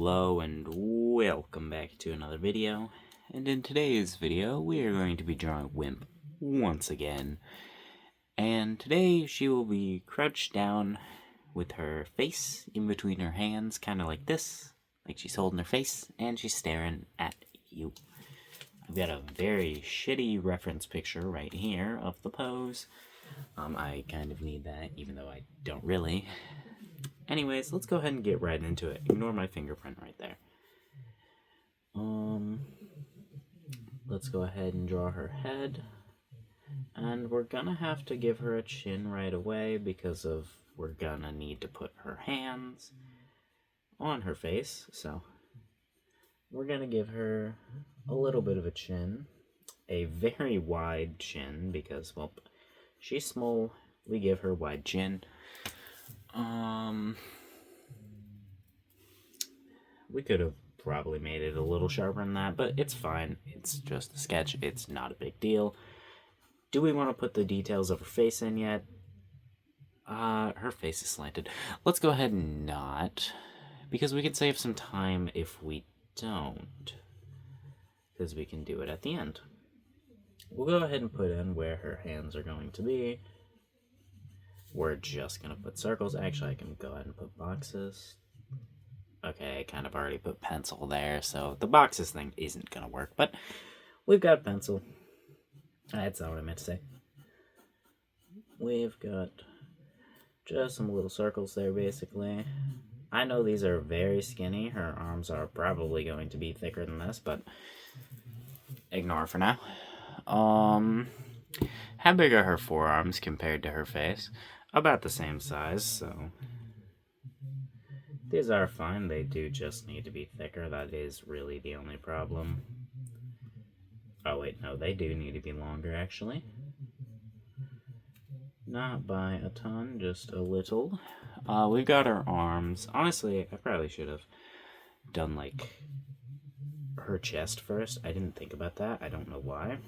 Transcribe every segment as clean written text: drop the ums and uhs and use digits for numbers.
Hello and welcome back to another video. And in today's video, we are going to be drawing Wimp once again. And today she will be crouched down with her face in between her hands, kind of like this, like she's holding her face, and she's staring at you. I've got a very shitty reference picture right here of the pose. I kind of need that, even though I don't really. Anyways, let's go ahead and get right into it. Ignore my fingerprint right there. Let's go ahead and draw her head. And we're gonna have to give her a chin right away because we're gonna need to put her hands on her face. So we're gonna give her a little bit of a chin. A very wide chin because, well, she's small. We give her wide chin. We could have probably made it a little sharper than that, but it's fine. It's just a sketch. It's not a big deal. Do we want to put the details of her face in yet? Her face is slanted. Let's go ahead and not, because we can save some time if we don't, because we can do it at the end. We'll go ahead and put in where her hands are going to be. We're just going to put circles. Actually, I can go ahead and put boxes. Okay, I kind of already put pencil there, so the boxes thing isn't going to work, but we've got pencil. That's not what I meant to say. We've got just some little circles there, basically. I know these are very skinny. Her arms are probably going to be thicker than this, but ignore for now. How big are her forearms compared to her face? About the same size, so these are fine. They do just need to be thicker. That is really the only problem. Oh wait, no, they do need to be longer, actually. Not by a ton, just a little. We've got her arms. Honestly, I probably should have done, like, her chest first. I didn't think about that. I don't know why.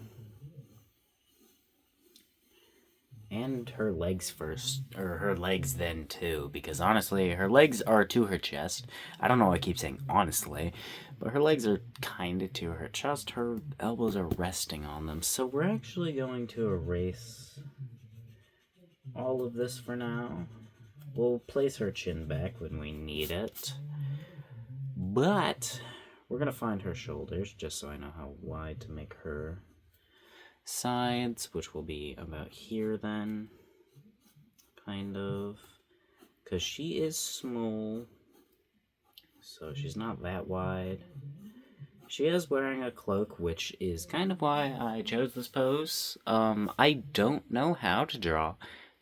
And her legs first, or her legs then too, because honestly, her legs are to her chest. I don't know why I keep saying honestly, but her legs are kind of to her chest. Her elbows are resting on them, so we're actually going to erase all of this for now. We'll place her chin back when we need it, but we're going to find her shoulders, just so I know how wide to make her sides, which will be about here then, kind of, because she is small, so she's not that wide. She is wearing a cloak, which is kind of why I chose this pose. I don't know how to draw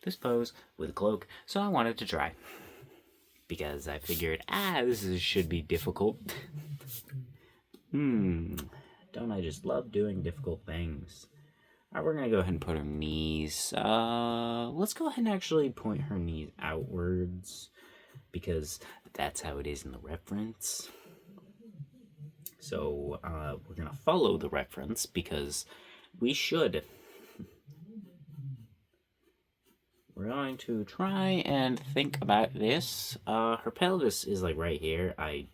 this pose with a cloak, so I wanted to try, because I figured, this should be difficult. Don't I just love doing difficult things? Alright, we're going to go ahead and put her knees. Let's go ahead and actually point her knees outwards, because that's how it is in the reference. So, we're going to follow the reference, because we should. We're going to try and think about this. Her pelvis is, like, right here. I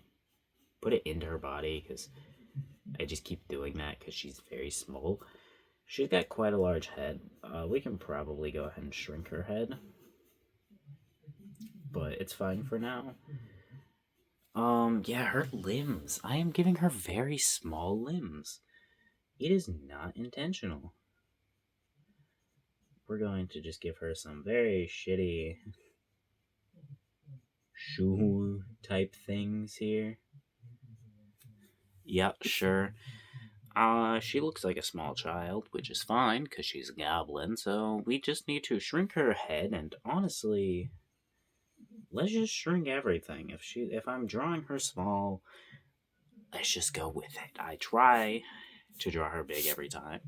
put it into her body, because I just keep doing that, because she's very small. She's got quite a large head. We can probably go ahead and shrink her head, but it's fine for now. Yeah, her limbs. I am giving her very small limbs. It is not intentional. We're going to just give her some very shitty shoe type things here. Yeah, sure. She looks like a small child, which is fine, because she's a goblin, so we just need to shrink her head, and honestly, let's just shrink everything. If I'm drawing her small, let's just go with it. I try to draw her big every time,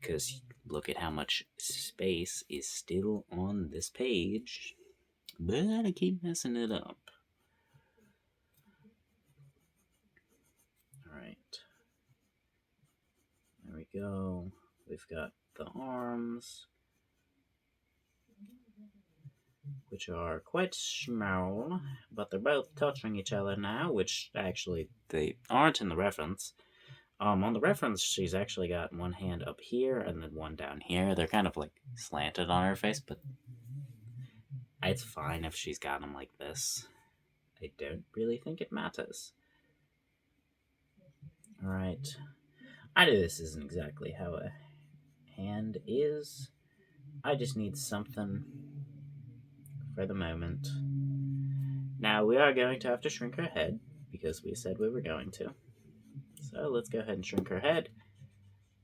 because look at how much space is still on this page, but I keep messing it up. Alright. There we go. We've got the arms. which are quite small, but they're both touching each other now, which actually they aren't in the reference. On the reference, she's actually got one hand up here and then one down here. They're kind of like slanted on her face, but it's fine if she's got them like this. I don't really think it matters. Alright. I know this isn't exactly how a hand is. I just need something for the moment. Now, we are going to have to shrink her head, because we said we were going to. So let's go ahead and shrink her head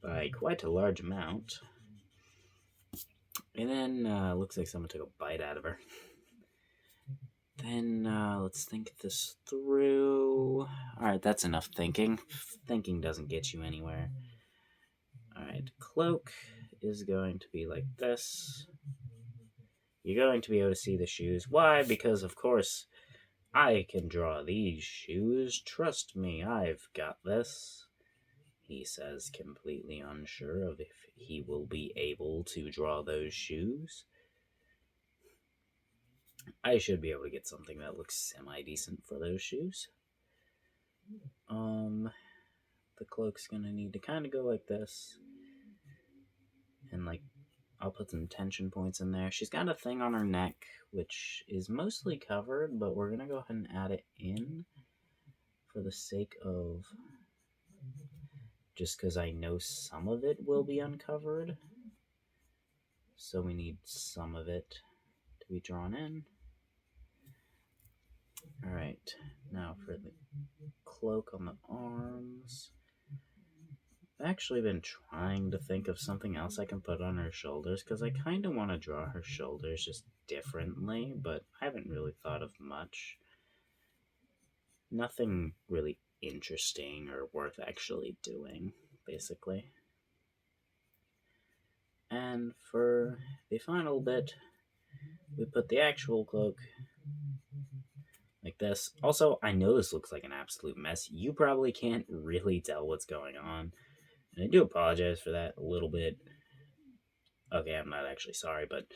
by quite a large amount. And then, looks like someone took a bite out of her. Then, let's think this through. Alright, that's enough thinking. Thinking doesn't get you anywhere. Alright, cloak is going to be like this. You're going to be able to see the shoes. Why? Because, of course, I can draw these shoes. Trust me, I've got this. He says, completely unsure of if he will be able to draw those shoes. I should be able to get something that looks semi-decent for those shoes. The cloak's gonna need to kind of go like this. And, like, I'll put some tension points in there. She's got a thing on her neck, which is mostly covered, but we're gonna go ahead and add it in for the sake of... just because I know some of it will be uncovered. So we need some of it to be drawn in. Alright, now for the cloak on the arms. I've actually been trying to think of something else I can put on her shoulders, because I kind of want to draw her shoulders just differently, but I haven't really thought of much. Nothing really interesting or worth actually doing, basically. And for the final bit, we put the actual cloak like this. Also, I know this looks like an absolute mess. You probably can't really tell what's going on. And I do apologize for that a little bit. Okay, I'm not actually sorry, but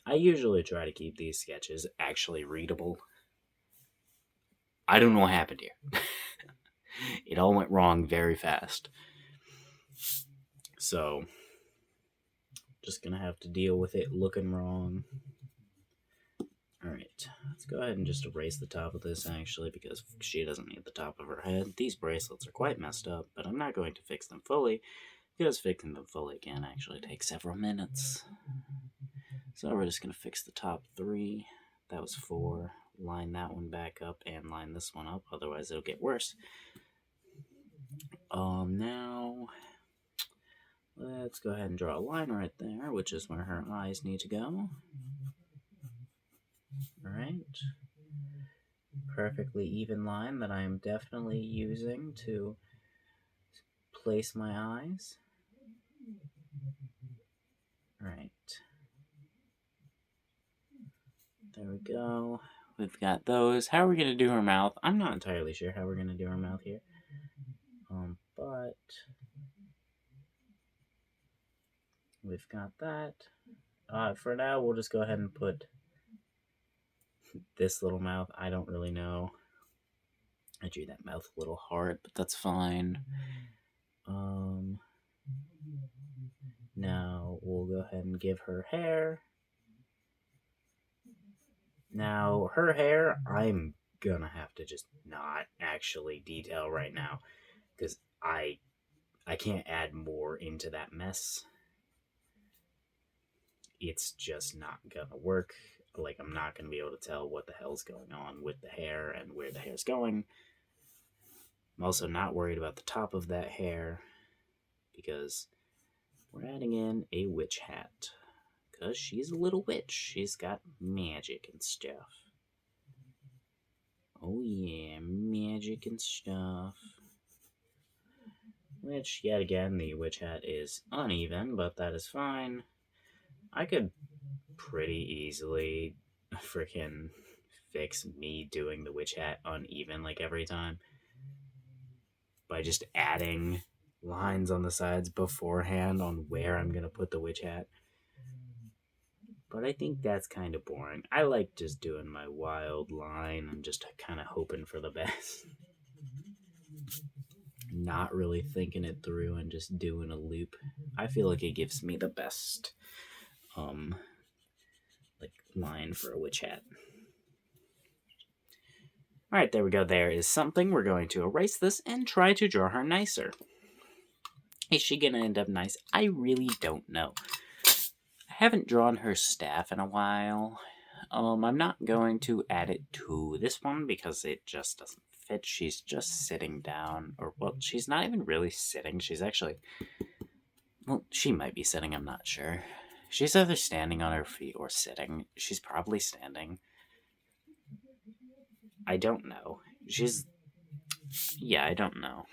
I usually try to keep these sketches actually readable. I don't know what happened here. It all went wrong very fast. So, just gonna have to deal with it looking wrong. Alright, let's go ahead and just erase the top of this, actually, because she doesn't need the top of her head. These bracelets are quite messed up, but I'm not going to fix them fully, because fixing them fully can actually take several minutes. So we're just going to fix the top 3. That was 4. Line that one back up, and line this one up, otherwise it'll get worse. Now, let's go ahead and draw a line right there, which is where her eyes need to go. Alright. Perfectly even line that I am definitely using to place my eyes. Alright. There we go. We've got those. How are we going to do her mouth? I'm not entirely sure how we're going to do her mouth here. But we've got that. For now, we'll just go ahead and put this little mouth. I don't really know. I drew that mouth a little hard, but that's fine. Now we'll go ahead and give her hair. Now, her hair, I'm gonna have to just not actually detail right now, because I can't add more into that mess. It's just not gonna work. Like, I'm not gonna be able to tell what the hell's going on with the hair and where the hair's going. I'm also not worried about the top of that hair, because we're adding in a witch hat. Because she's a little witch. She's got magic and stuff. Oh yeah, magic and stuff. Which, yet again, the witch hat is uneven, but that is fine. I could pretty easily freaking fix me doing the witch hat uneven like every time by just adding lines on the sides beforehand on where I'm going to put the witch hat. But I think that's kind of boring. I like just doing my wild line and just kind of hoping for the best. Not really thinking it through and just doing a loop. I feel like it gives me the best um like line for a witch hat. Alright, there we go. There is something. We're going to erase this and try to draw her nicer. Is she gonna end up nice? I really don't know. I haven't drawn her staff in a while. I'm not going to add it to this one because it just doesn't fit. She's just sitting down. Or, well, she's not even really sitting. She's actually... Well, she might be sitting, I'm not sure. She's either standing on her feet or sitting. She's probably standing. I don't know. Yeah, I don't know.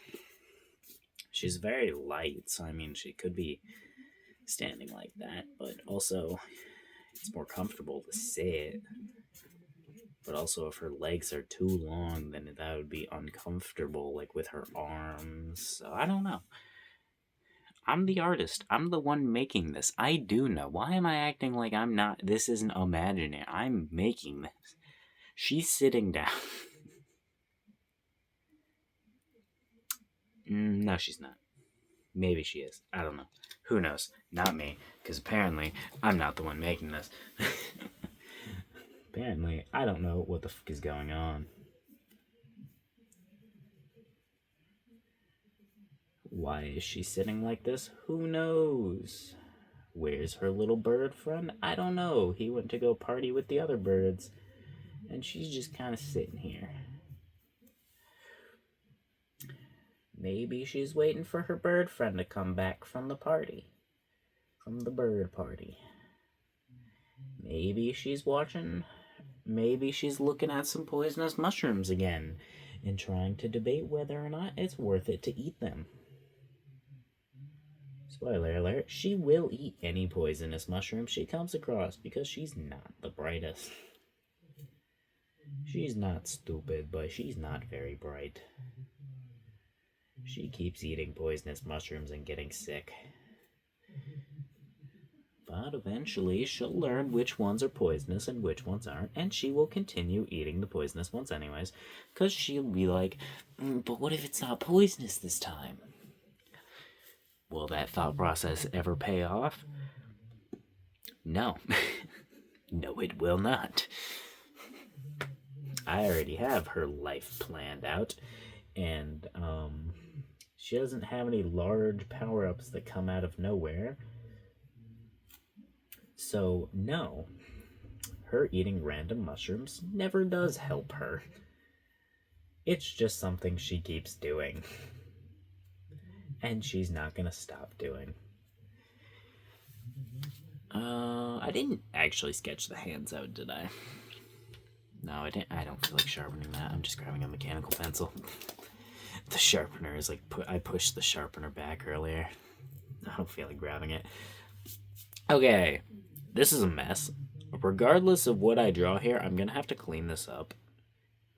She's very light, so I mean, she could be standing like that, but also it's more comfortable to sit. But also, if her legs are too long, then that would be uncomfortable, like with her arms. So I don't know. I'm the artist. I'm the one making this. I do know. Why am I acting like I'm not? This isn't imaginary. I'm making this. She's sitting down. No, she's not. Maybe she is. I don't know. Who knows? Not me. Because apparently, I'm not the one making this. Apparently, I don't know what the fuck is going on. Why is she sitting like this? Who knows? Where's her little bird friend? I don't know. He went to go party with the other birds. And she's just kind of sitting here. Maybe she's waiting for her bird friend to come back from the party. From the bird party. Maybe she's watching. Maybe she's looking at some poisonous mushrooms again and trying to debate whether or not it's worth it to eat them. Spoiler alert, she will eat any poisonous mushroom she comes across because she's not the brightest. She's not stupid, but she's not very bright. She keeps eating poisonous mushrooms and getting sick. But eventually she'll learn which ones are poisonous and which ones aren't, and she will continue eating the poisonous ones anyways, because she'll be like, but what if it's not poisonous this time? Will that thought process ever pay off? No. No, it will not. I already have her life planned out, and she doesn't have any large power-ups that come out of nowhere. So, no, her eating random mushrooms never does help her. It's just something she keeps doing. And she's not gonna stop doing. I didn't actually sketch the hands out, did I? No, I didn't. I don't feel like sharpening that. I'm just grabbing a mechanical pencil. The sharpener is like, I pushed the sharpener back earlier. I don't feel like grabbing it. Okay, this is a mess. Regardless of what I draw here, I'm gonna have to clean this up,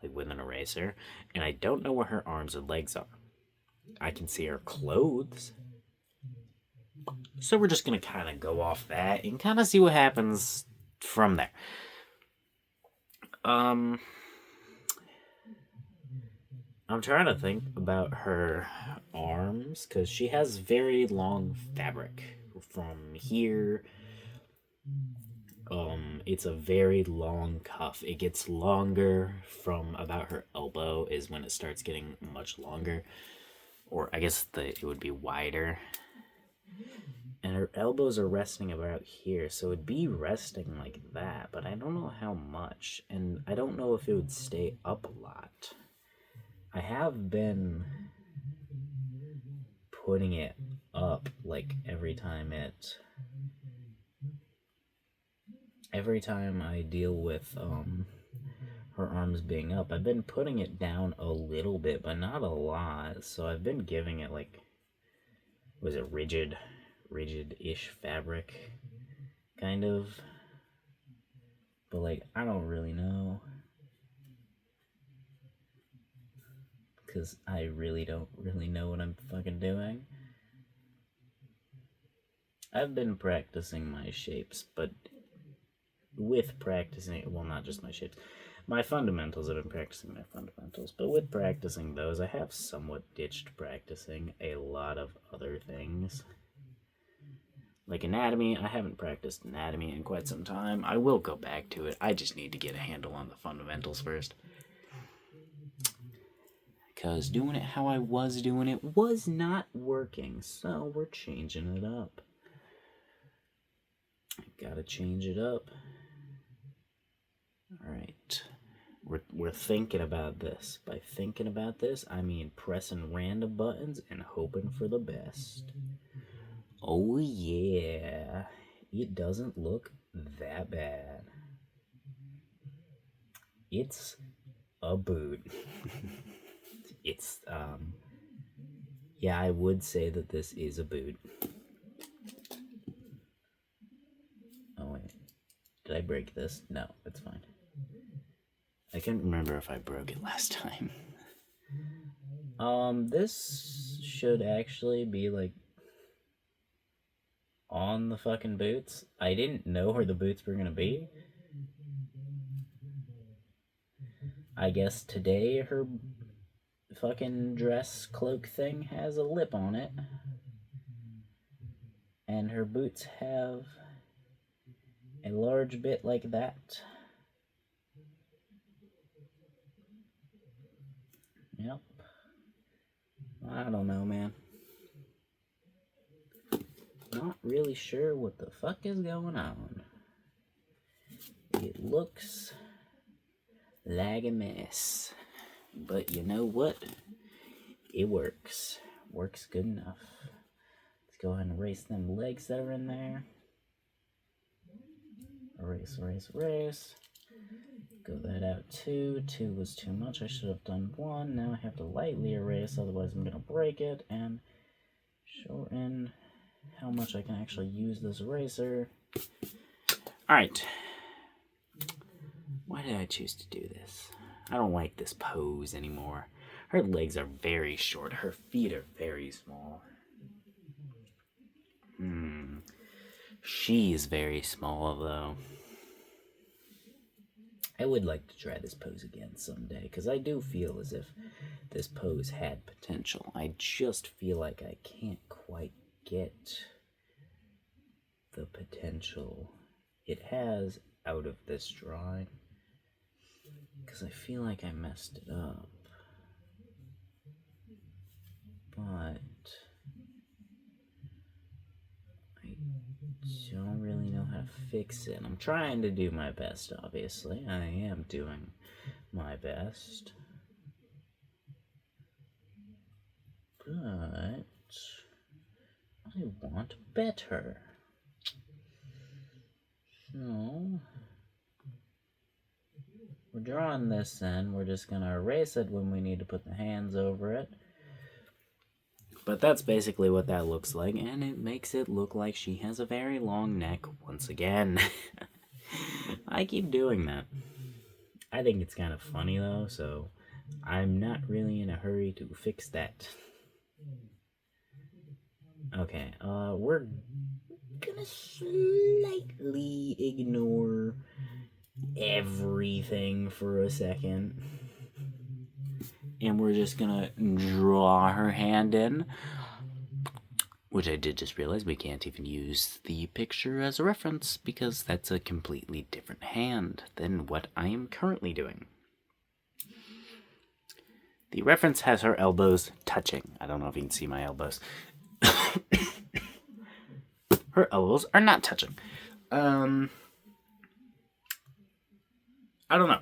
like with an eraser. And I don't know where her arms and legs are. I can see her clothes. So we're just gonna kind of go off that and kind of see what happens from there. I'm trying to think about her arms because she has very long fabric from here. It's a very long cuff. It gets longer from about her elbow is when it starts getting much longer. Or I guess it would be wider. And her elbows are resting about here, so it'd be resting like that, but I don't know how much, and I don't know if it would stay up a lot. I have been putting it up, like, every time I deal with, her arms being up, I've been putting it down a little bit, but not a lot, so I've been giving it, like, was it rigid-ish fabric, kind of, but, like, I don't really know, because I really don't really know what I'm fucking doing. I've been practicing my shapes, but with practicing, well, not just my shapes, my fundamentals, I've been practicing my fundamentals, but with practicing those, I have somewhat ditched practicing a lot of other things. Like anatomy, I haven't practiced anatomy in quite some time. I will go back to it. I just need to get a handle on the fundamentals first. Because doing it how I was doing it was not working, so we're changing it up. Gotta change it up. Alright. We're thinking about this. By thinking about this, I mean pressing random buttons and hoping for the best. Oh yeah, it doesn't look that bad. It's a boot. It's, yeah, I would say that this is a boot. Oh wait, did I break this? No, it's fine. I can't remember if I broke it last time. This should actually be, like, on the fucking boots. I didn't know where the boots were gonna be. I guess today her fucking dress cloak thing has a lip on it. And her boots have a large bit like that. Yep. I don't know, man. Not really sure what the fuck is going on. It looks like a mess. But you know what? It works. Works good enough. Let's go ahead and erase them legs that are in there. Erase, erase, erase. Go that out too. 2 was too much. I should have done 1. Now I have to lightly erase, otherwise I'm gonna break it. And shorten how much I can actually use this eraser. Alright. Why did I choose to do this? I don't like this pose anymore. Her legs are very short. Her feet are very small. She's very small, though. I would like to try this pose again someday, because I do feel as if this pose had potential. I just feel like I can't quite get the potential it has out of this drawing, because I feel like I messed it up. But I don't really know how to fix it. I'm trying to do my best, obviously. I am doing my best. But I want better. So we're drawing this in. We're just going to erase it when we need to put the hands over it. But that's basically what that looks like, and it makes it look like she has a very long neck once again. I keep doing that. I think it's kind of funny, though, so I'm not really in a hurry to fix that. Okay, we're gonna slightly ignore everything for a second. And we're just gonna draw her hand in. Which I did just realize we can't even use the picture as a reference because that's a completely different hand than what I am currently doing. The reference has her elbows touching. I don't know if you can see my elbows. Her elbows are not touching. I don't know.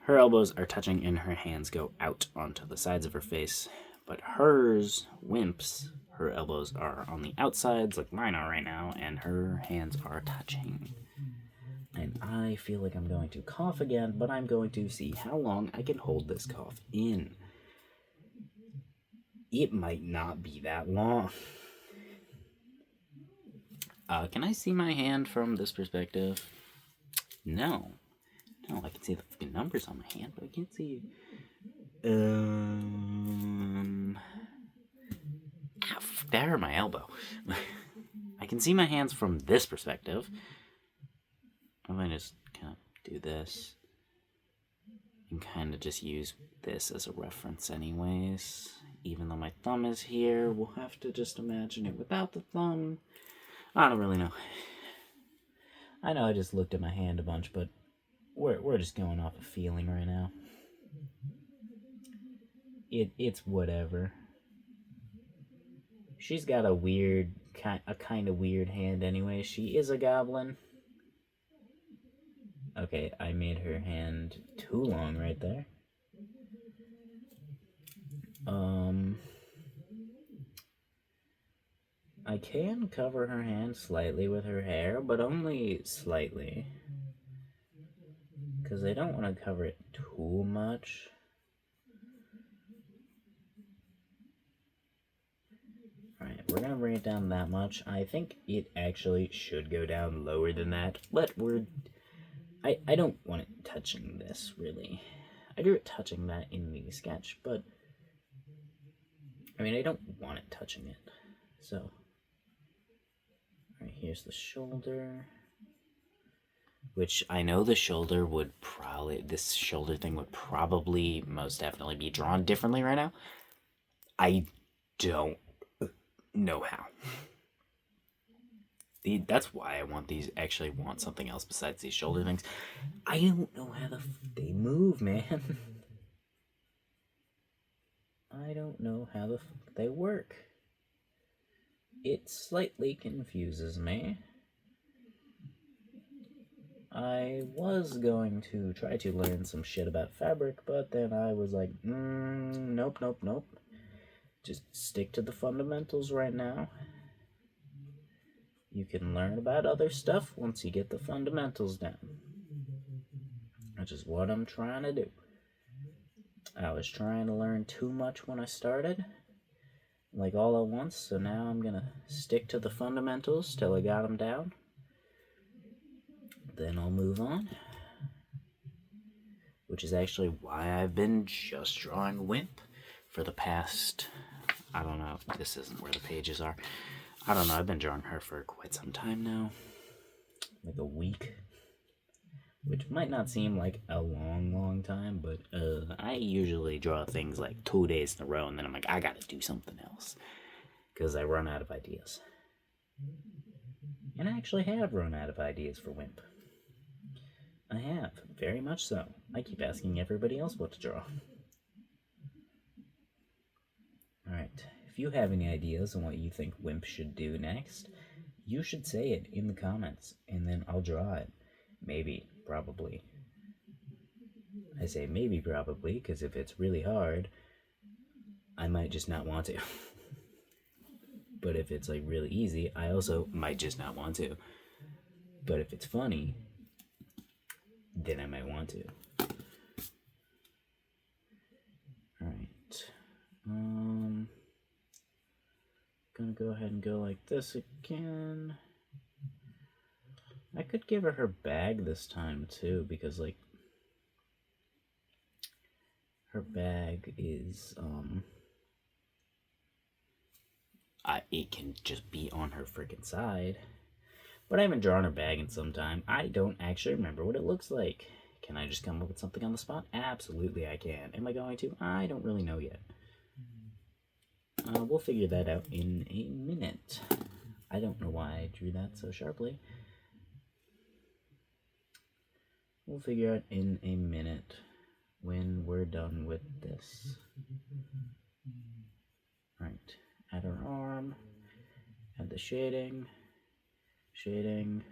Her elbows are touching and her hands go out onto the sides of her face. But hers, Wimp's, her elbows are on the outsides like mine are right now, and her hands are touching. And I feel like I'm going to cough again, but I'm going to see how long I can hold this cough in. It might not be that long. Can I see my hand from this perspective? No, I can see the fucking numbers on my hand, but I can't see. That hurt my elbow. I can see my hands from this perspective. do this. And kind of just use this as a reference anyways. Even though my thumb is here, we'll have to just imagine it without the thumb. I don't really know. I know I just looked at my hand a bunch, but we're just going off a feeling right now. It's whatever. She's got a kind of weird hand anyway. She is a goblin. Okay, I made her hand too long right there. I can cover her hand slightly with her hair, but only slightly. Because I don't want to cover it too much. Alright, we're going to bring it down that much. I think it actually should go down lower than that. But I don't want it touching this, really. I drew it touching that in the sketch, but I mean, I don't want it touching it. So, alright, here's the shoulder. Which I know the shoulder would probably, this shoulder thing would probably most definitely be drawn differently right now. I don't know how. That's why I actually want something else besides these shoulder things. I don't know how they move, man. I don't know how they work. It slightly confuses me. I was going to try to learn some shit about fabric, but then I was like, nope. Just stick to the fundamentals right now. You can learn about other stuff once you get the fundamentals down. Which is what I'm trying to do. I was trying to learn too much when I started, like all at once, so now I'm gonna stick to the fundamentals till I got them down. Then I'll move on. Which is actually why I've been just drawing Wimp for the past, I don't know, this isn't where the pages are. I don't know, I've been drawing her for quite some time now. Like a week. Which might not seem like a long time, but I usually draw things like 2 days in a row, and then I'm like, I gotta do something else. Because I run out of ideas. And I actually have run out of ideas for Wimp. I have, very much so. I keep asking everybody else what to draw. Alright, if you have any ideas on what you think Wimp should do next, you should say it in the comments, and then I'll draw it. Maybe, probably. I say maybe probably, because if it's really hard, I might just not want to. But if it's like really easy, I also might just not want to. But if it's funny, then I might want to. Alright. Gonna go ahead and go like this again. I could give her bag this time too, because like her bag is it can just be on her freaking side. But I haven't drawn her bag in some time. I don't actually remember what it looks like. Can I just come up with something on the spot? Absolutely I can. Am I going to? I don't really know yet. We'll figure that out in a minute. I don't know why I drew that so sharply. We'll figure out in a minute when we're done with this. Right, add our arm, add the shading, shade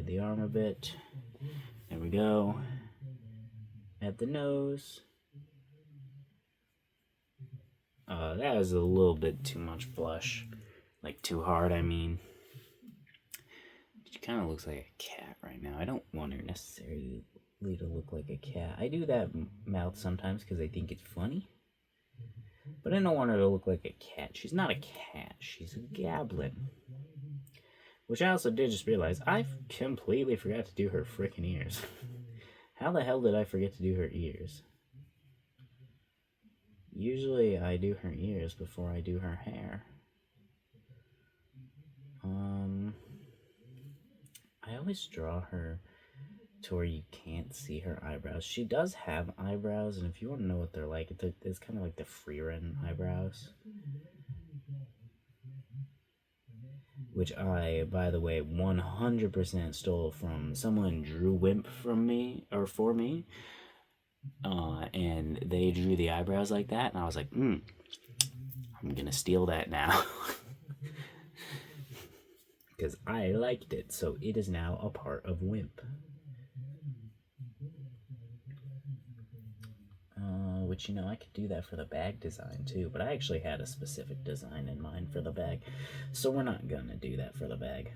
the arm a bit. There we go. Add the nose. That was a little bit too much blush. Like, too hard, I mean. She kind of looks like a cat right now. I don't want her necessarily to look like a cat. I do that mouth sometimes because I think it's funny. But I don't want her to look like a cat. She's not a cat. She's a goblin. Which I also did just realize, I completely forgot to do her frickin' ears. How the hell did I forget to do her ears? Usually I do her ears before I do her hair. I always draw her to where you can't see her eyebrows. She does have eyebrows, and if you want to know what they're like, it's kind of like the Freeren eyebrows. Which I, by the way, 100% stole from someone drew Wimp from me, or for me. And they drew the eyebrows like that, and I was like, I'm gonna steal that now. Because I liked it, so it is now a part of Wimp. Which, I could do that for the bag design too, but I actually had a specific design in mind for the bag, so we're not gonna do that for the bag.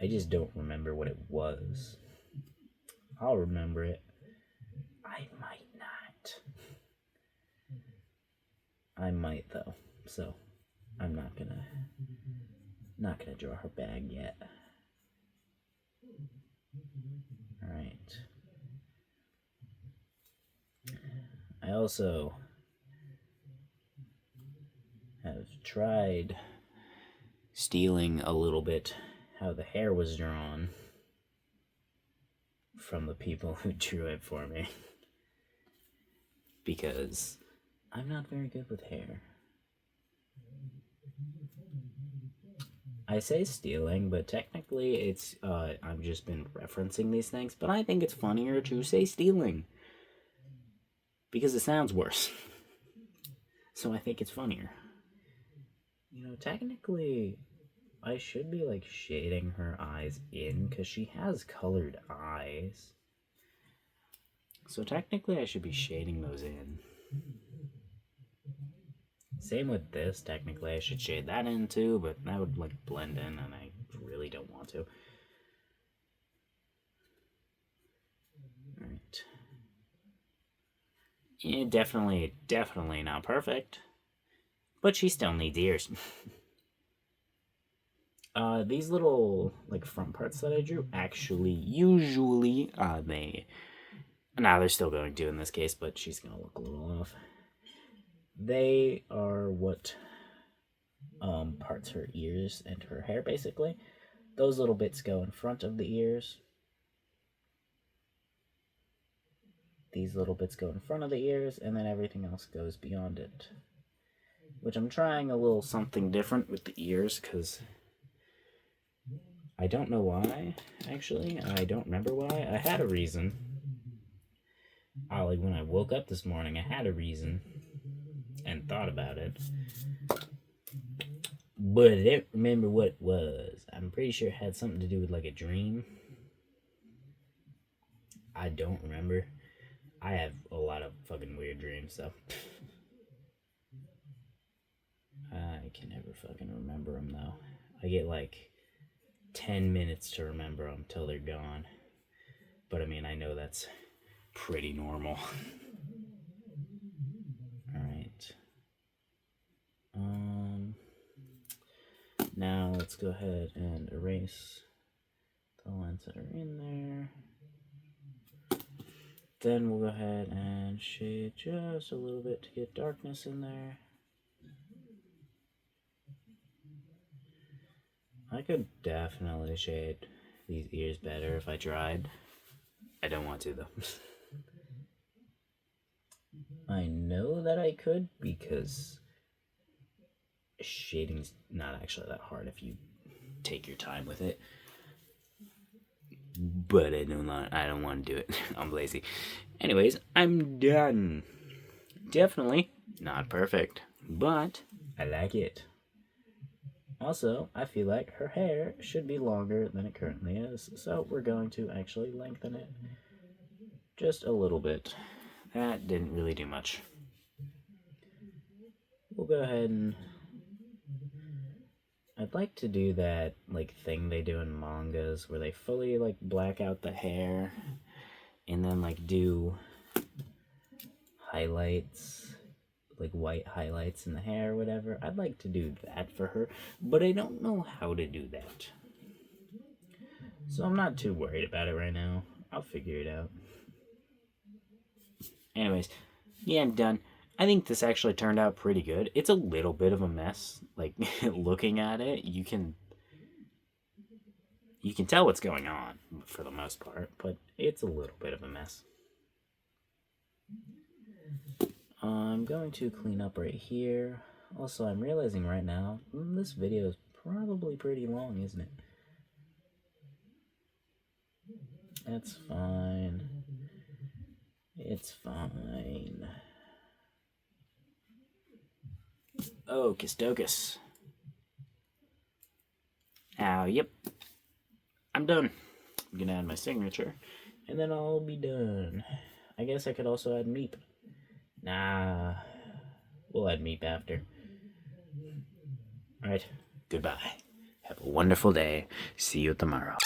I just don't remember what it was. I'll remember it. I might not. I might though, so I'm not gonna draw her bag yet. Alright. I also have tried stealing a little bit how the hair was drawn from the people who drew it for me. Because I'm not very good with hair. I say stealing, but technically it's, I've just been referencing these things, but I think it's funnier to say stealing. Because it sounds worse. So I think it's funnier. Technically, I should be, shading her eyes in, because she has colored eyes. So technically, I should be shading those in. Same with this. Technically, I should shade that in, too, but that would, blend in, and I really don't want to. Alright. Yeah, definitely not perfect. But she still needs ears. These little, front parts that I drew, usually, they're still going to in this case, but she's gonna look a little off. They are what, parts her ears and her hair, basically. Those little bits go in front of the ears. These little bits go in front of the ears, and then everything else goes beyond it. Which I'm trying a little something different with the ears, because I don't know why, actually. I don't remember why. I had a reason. When I woke up this morning, I had a reason and thought about it. But I don't remember what it was. I'm pretty sure it had something to do with, a dream. I don't remember. I have a lot of fucking weird dreams, so. I can never fucking remember them, though. I get, 10 minutes to remember them till they're gone. But, I know that's pretty normal. Alright. Now let's go ahead and erase the lines that are in there. Then we'll go ahead and shade just a little bit to get darkness in there. I could definitely shade these ears better if I tried. I don't want to, though. I know that I could, because shading's not actually that hard if you take your time with it. But I don't want to do it. I'm lazy. Anyways, I'm done. Definitely not perfect, but I like it. Also, I feel like her hair should be longer than it currently is, so we're going to actually lengthen it just a little bit. That didn't really do much. We'll go ahead and... I'd like to do that, thing they do in mangas where they fully, black out the hair and then, do highlights, white highlights in the hair or whatever. I'd like to do that for her, but I don't know how to do that. So I'm not too worried about it right now. I'll figure it out. Anyways, yeah, I'm done. I think this actually turned out pretty good. It's a little bit of a mess. Looking at it, you can You can tell what's going on for the most part, but it's a little bit of a mess. I'm going to clean up right here. Also, I'm realizing right now, this video is probably pretty long, isn't it? That's fine. It's fine. Ocus docus. Yep. I'm done. I'm gonna add my signature, and then I'll be done. I guess I could also add meep. Nah, we'll add meep after. Alright, goodbye. Have a wonderful day. See you tomorrow.